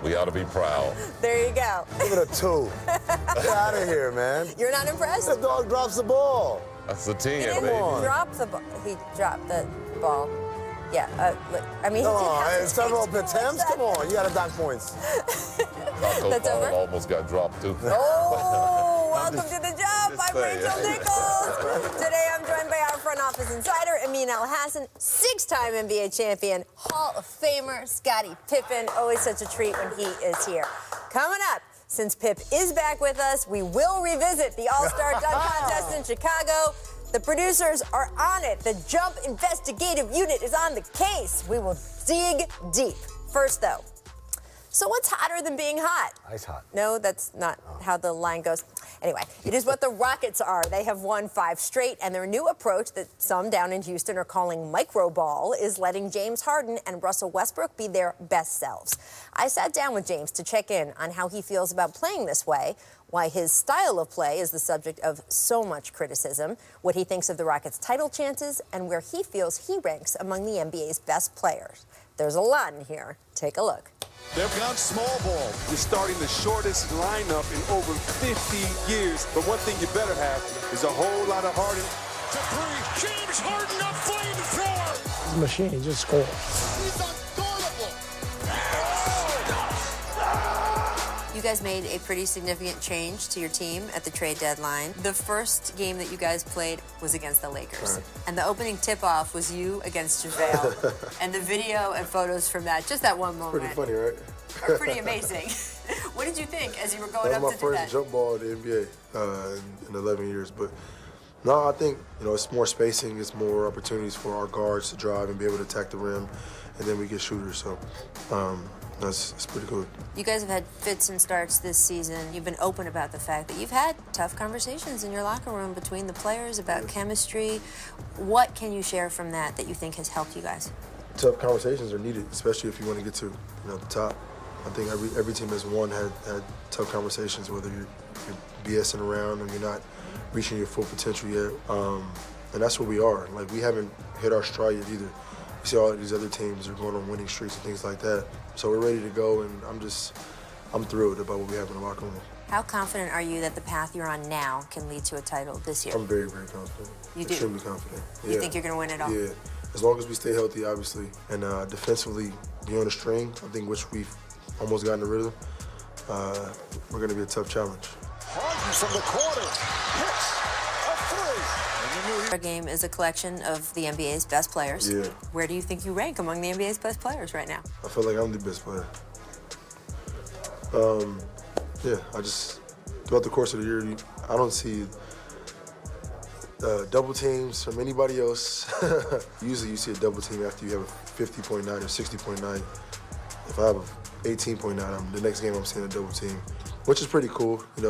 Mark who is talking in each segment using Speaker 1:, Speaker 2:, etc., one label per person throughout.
Speaker 1: We ought to be proud.
Speaker 2: There you go.
Speaker 3: Give it a 2. Get out of here, man.
Speaker 2: You're not impressed?
Speaker 3: The dog drops the ball.
Speaker 1: That's a 10,
Speaker 2: He didn't
Speaker 1: baby.
Speaker 2: drop the ball. He dropped the ball. Yeah, I mean,
Speaker 3: Come
Speaker 2: he
Speaker 3: on,
Speaker 2: did
Speaker 3: it's several attempts. Come on, you got to dock points.
Speaker 2: That's
Speaker 1: ball
Speaker 2: over?
Speaker 1: almost got dropped, too.
Speaker 2: Oh, welcome to the job.
Speaker 1: just
Speaker 2: I'm
Speaker 1: saying.
Speaker 2: Rachel Nichols. Today I'm joined by our front office insider, Amin Al-Hassan, 6-time NBA champion, Hall of Famer, Scottie Pippen. Always such a treat when he is here. Coming up, since Pip is back with us, we will revisit the All-Star Dunk Contest in Chicago. The producers are on it. The Jump Investigative Unit is on the case. We will dig deep. First, though, so what's hotter than being hot?
Speaker 3: Ice hot.
Speaker 2: No, that's not how the line goes. Anyway, it is what the Rockets are. They have won 5 straight, and their new approach that some down in Houston are calling micro ball is letting James Harden and Russell Westbrook be their best selves. I sat down with James to check in on how he feels about playing this way, why his style of play is the subject of so much criticism, what he thinks of the Rockets' title chances, and where he feels he ranks among the NBA's best players. There's a lot in here. Take a look.
Speaker 4: They've gone small ball. You're starting the shortest lineup in over 50 years. But one thing you better have is a whole lot of Harden.
Speaker 5: To 3, James Harden up flamethrower.
Speaker 6: He's a machine, he just scores.
Speaker 5: He's unguardable.
Speaker 2: You guys made a pretty significant change to your team at the trade deadline. The first game that you guys played was against the Lakers.
Speaker 3: Right.
Speaker 2: And the opening tip-off was you against JaVale. And the video and photos from that, just that one moment,
Speaker 3: Pretty funny, right?
Speaker 2: are pretty amazing. What did you think as you were going
Speaker 3: That
Speaker 2: up
Speaker 3: was
Speaker 2: to
Speaker 3: my
Speaker 2: do
Speaker 3: first
Speaker 2: that?
Speaker 3: jump ball in the NBA in 11 years. But no, I think it's more spacing, it's more opportunities for our guards to drive and be able to attack the rim, and then we get shooters. So it's pretty cool.
Speaker 2: You guys have had fits and starts this season. You've been open about the fact that you've had tough conversations in your locker room between the players about chemistry. What can you share from that you think has helped you guys?
Speaker 3: Tough conversations are needed, especially if you want to get to the top. I think every team has had tough conversations, whether you're BSing around and you're not reaching your full potential yet. And that's where we are. Like, we haven't hit our stride yet either. You see all these other teams are going on winning streaks and things like that. So we're ready to go, and I'm thrilled about what we have in the locker room.
Speaker 2: How confident are you that the path you're on now can lead to a title this year?
Speaker 3: I'm very, very confident.
Speaker 2: You do?
Speaker 3: Extremely confident.
Speaker 2: You think you're going to win it all?
Speaker 3: Yeah. As long as we stay healthy, obviously, and defensively be on the string, I think which we've almost gotten the rhythm, we're going to be a tough challenge.
Speaker 5: Harden from the corner. Hits a 3.
Speaker 2: Our game is a collection of the NBA's best players.
Speaker 3: Yeah.
Speaker 2: Where do you think you rank among the NBA's best players right now?
Speaker 3: I feel like I'm the best player. Yeah, throughout the course of the year, I don't see double teams from anybody else. Usually you see a double team after you have a 50.9 or 60.9. If I have a 18.9, the next game I'm seeing a double team, which is pretty cool. The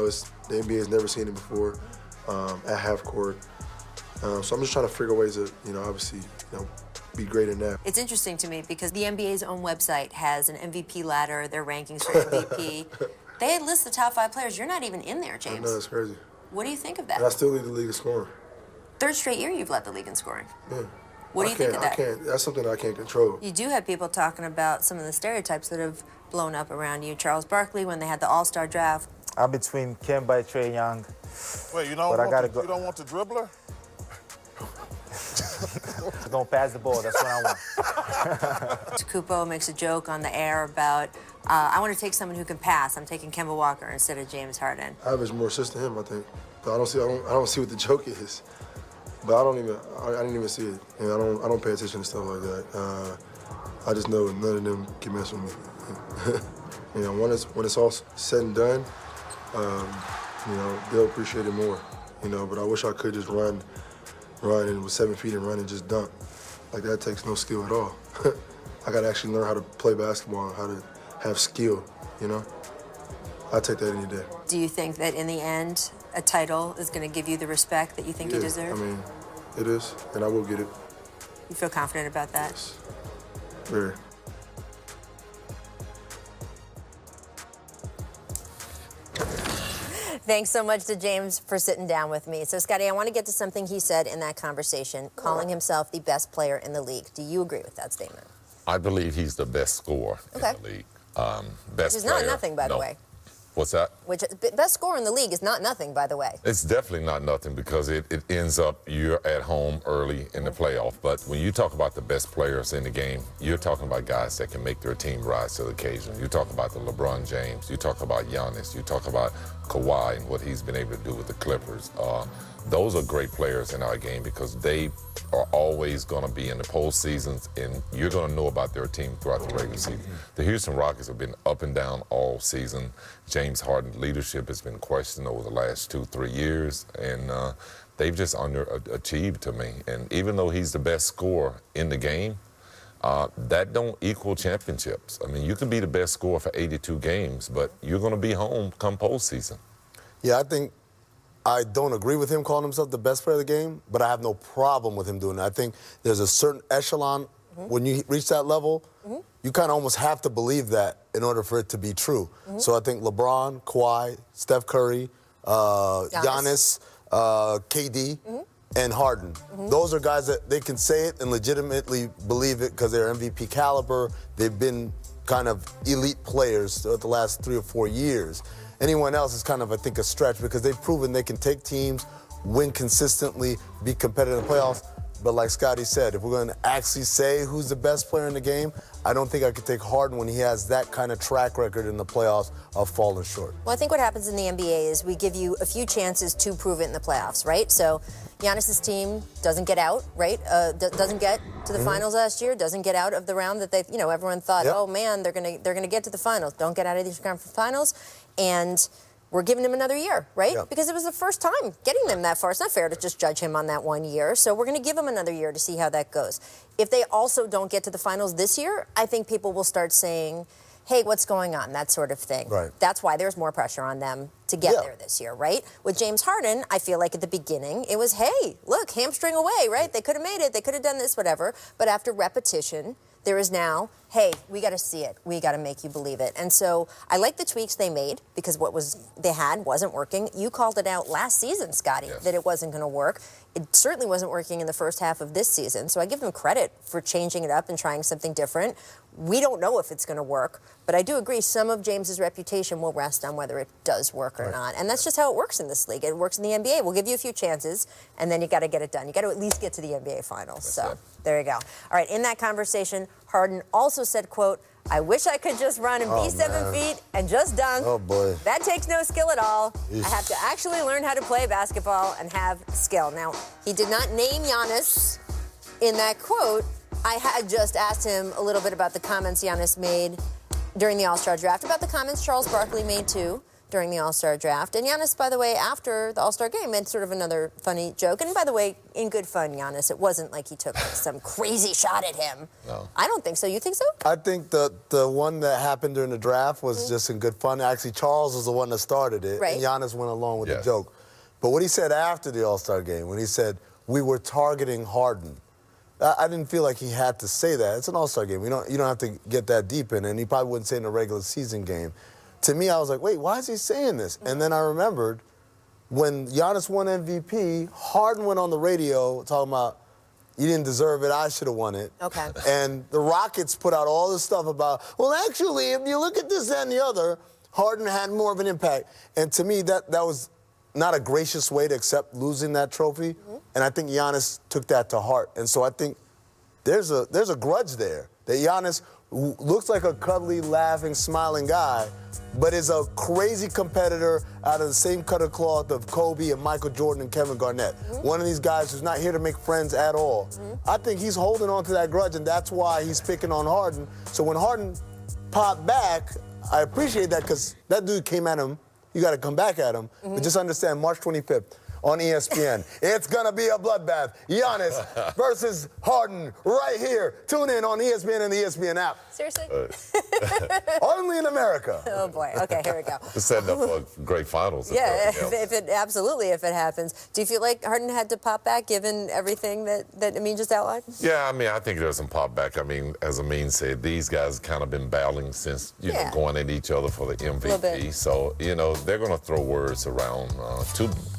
Speaker 3: NBA has never seen it before at half court. So I'm just trying to figure ways to, obviously, be great in that.
Speaker 2: It's interesting to me because the NBA's own website has an MVP ladder, their rankings for MVP. They list the top 5 players. You're not even in there, James.
Speaker 3: I know, that's crazy.
Speaker 2: What do you think of that?
Speaker 3: And I still lead the league in scoring.
Speaker 2: 3rd straight year you've led the league in scoring.
Speaker 3: Yeah.
Speaker 2: What do you think of that?
Speaker 3: That's something I can't control.
Speaker 2: You do have people talking about some of the stereotypes that have blown up around you. Charles Barkley, when they had the All-Star draft.
Speaker 6: I'm between Kemba and Trae Young.
Speaker 5: Wait, you don't want the dribbler?
Speaker 6: Gonna pass the ball, that's what I want.
Speaker 2: Kupo makes a joke on the air about, I want to take someone who can pass. I'm taking Kemba Walker instead of James Harden.
Speaker 3: I average more assists than him, I think. But I don't see what the joke is. But I didn't even see it. I don't pay attention to stuff like that. I just know none of them can mess with me. When it's all said and done, they'll appreciate it more. But I wish I could just run and with 7 feet and run and just dunk. Like, that takes no skill at all. I gotta actually learn how to play basketball and how to have skill, I take that any day.
Speaker 2: Do you think that in the end, a title is going to give you the respect that you think you deserve?
Speaker 3: I mean, it is, and I will get it.
Speaker 2: You feel confident about that?
Speaker 3: Yes. Very.
Speaker 2: Thanks so much to James for sitting down with me. So, Scottie, I want to get to something he said in that conversation, calling himself the best player in the league. Do you agree with that statement?
Speaker 1: I believe he's the best scorer in the league. Best
Speaker 2: Which is
Speaker 1: player.
Speaker 2: not nothing, by the way.
Speaker 1: What's that?
Speaker 2: Which best scorer in the league is not nothing, by the way.
Speaker 1: It's definitely not nothing because it ends up you're at home early in the playoff. But when you talk about the best players in the game, you're talking about guys that can make their team rise to the occasion. You talk about the LeBron James. You talk about Giannis. You talk about Kawhi and what he's been able to do with the Clippers. Those are great players in our game because they are always going to be in the postseasons, and you're going to know about their team throughout the regular season. The Houston Rockets have been up and down all season. James Harden's leadership has been questioned over the last 2-3 years, and they've just underachieved to me. And even though he's the best scorer in the game, that don't equal championships. I mean, you can be the best scorer for 82 games, but you're going to be home come postseason.
Speaker 3: Yeah, I don't agree with him calling himself the best player of the game, but I have no problem with him doing that. I think there's a certain echelon when you reach that level, you kind of almost have to believe that in order for it to be true. So I think LeBron, Kawhi, Steph Curry, Giannis, KD, and Harden. Those are guys that they can say it and legitimately believe it because they're MVP caliber. They've been kind of elite players throughout the last 3 or 4 years. Anyone else is kind of, I think, a stretch because they've proven they can take teams, win consistently, be competitive in the playoffs. But like Scottie said, if we're going to actually say who's the best player in the game, I don't think I could take Harden when he has that kind of track record in the playoffs of falling short.
Speaker 2: Well, I think what happens in the NBA is we give you a few chances to prove it in the playoffs, right? So Giannis's team doesn't get out, right? Doesn't get to the finals last year, doesn't get out of the round that they, everyone thought, oh man, they're gonna get to the finals. Don't get out of these conference finals, and we're giving him another year, right?
Speaker 3: Yep.
Speaker 2: Because it was the first time getting them that far. It's not fair to just judge him on that 1 year. So we're going to give him another year to see how that goes. If they also don't get to the finals this year, I think people will start saying, hey, what's going on? That sort of thing.
Speaker 3: Right.
Speaker 2: That's why there's more pressure on them to get there this year, right? With James Harden, I feel like at the beginning, it was, hey, look, hamstring away, right? They could have made it. They could have done this, whatever. But after repetition, there is now, hey, we got to see it. We got to make you believe it. And so I like the tweaks they made because what they had wasn't working. You called it out last season, Scottie, that it wasn't going to work. It certainly wasn't working in the first half of this season. So I give them credit for changing it up and trying something different. We don't know if it's going to work, but I do agree some of James's reputation will rest on whether it does work or not. And that's just how it works in this league. It works in the NBA. We'll give you a few chances, and then you got to get it done. You got to at least get to the NBA Finals. So there you go. All right, in that conversation, Harden also said, quote, I wish I could just run and be 7 feet and just dunk.
Speaker 3: Oh, boy.
Speaker 2: That takes no skill at all.
Speaker 3: Eesh.
Speaker 2: I have to actually learn how to play basketball and have skill. Now, he did not name Giannis in that quote. I had just asked him a little bit about the comments Giannis made during the All-Star draft, about the comments Charles Barkley made, too, during the All-Star draft. And Giannis, by the way, after the All-Star game, made sort of another funny joke. And by the way, in good fun, Giannis, it wasn't like he took some crazy shot at him.
Speaker 1: No.
Speaker 2: I don't think so. You think so?
Speaker 3: I think the one that happened during the draft was just in good fun. Actually, Charles was the one that started it, and Giannis went along with the joke. But what he said after the All-Star game, when he said, we were targeting Harden, I didn't feel like he had to say that. It's an All-Star game. You don't have to get that deep in, and he probably wouldn't say in a regular season game. To me, I was like, wait, why is he saying this? And then I remembered when Giannis won MVP, Harden went on the radio talking about, you didn't deserve it, I should have won it.
Speaker 2: Okay.
Speaker 3: And the Rockets put out all this stuff about, well, actually, if you look at this, that, and the other, Harden had more of an impact. And to me, that was not a gracious way to accept losing that trophy. And I think Giannis took that to heart. And so I think there's a grudge there that Giannis looks like a cuddly, laughing, smiling guy, but is a crazy competitor out of the same cut of cloth of Kobe and Michael Jordan and Kevin Garnett. One of these guys who's not here to make friends at all. I think he's holding on to that grudge, and that's why he's picking on Harden. So when Harden popped back, I appreciate that because that dude came at him. You got to come back at him. But just understand, March 25th, on ESPN. It's going to be a bloodbath. Giannis versus Harden right here. Tune in on ESPN and the ESPN app.
Speaker 2: Seriously?
Speaker 3: Only in America.
Speaker 2: Oh, boy. Okay, here we go.
Speaker 1: It's setting up for great finals.
Speaker 2: Yeah, if it happens. Do you feel like Harden had to pop back given everything that Amin just outlined?
Speaker 1: Yeah, I mean, I think there's some pop back. I mean, as Amin said, these guys kind of been battling since, you know, going at each other for the MVP. So, you know, they're going to throw words around.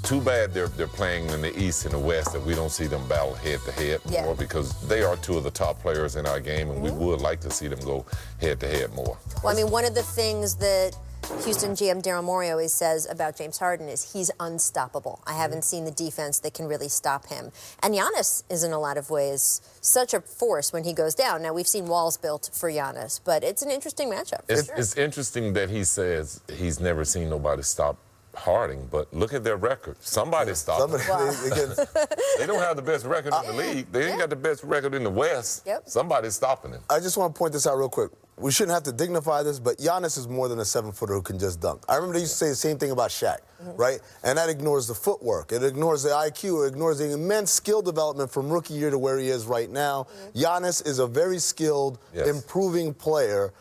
Speaker 1: Too bad glad they're playing in the East and the West, that we don't see them battle head-to-head more, because they are two of the top players in our game, and we would like to see them go head-to-head more.
Speaker 2: Well, I mean, one of the things that Houston GM Daryl Morey always says about James Harden is he's unstoppable. I haven't seen the defense that can really stop him. And Giannis is in a lot of ways such a force when he goes down. Now, we've seen walls built for Giannis, but it's an interesting matchup.
Speaker 1: It's interesting that he says he's never seen nobody stop Harden, but look at their record. Somebody stopped them. They don't have the best record in the league. They ain't got the best record in the West. Somebody's stopping him.
Speaker 7: I just want to point this out real quick. We shouldn't have to dignify this, but Giannis is more than a 7-footer who can just dunk. I remember they used to say the same thing about Shaq, right? And that ignores the footwork. It ignores the IQ. It ignores the immense skill development from rookie year to where he is right now. Giannis is a very skilled, improving player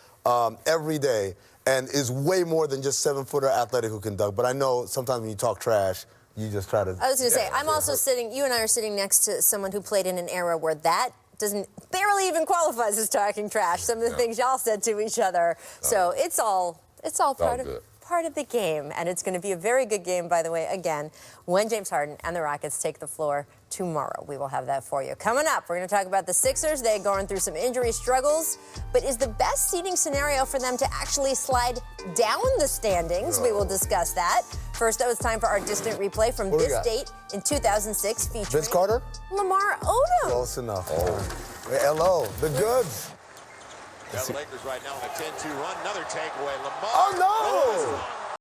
Speaker 7: every day, and is way more than just 7-footer athletic who can dunk. But I know sometimes when you talk trash, you just try to...
Speaker 2: I was going to say, I'm also sitting, you and I are sitting next to someone who played in an era where that barely even qualifies as talking trash. Some of the things y'all said to each other. So it's all part of the game, and it's going to be a very good game, by the way, again, when James Harden and the Rockets take the floor tomorrow. We will have that for you. Coming up, we're going to talk about the Sixers. They're going through some injury struggles, but is the best seeding scenario for them to actually slide down the standings? We will discuss that. First, though, it's time for our distant replay from this date in 2006, featuring
Speaker 7: Vince Carter?
Speaker 2: Lamar Odom.
Speaker 7: Close enough. Hello, the goods.
Speaker 5: The Lakers right now on a 10-2 run. Another takeaway. Lamar.
Speaker 7: Oh, no!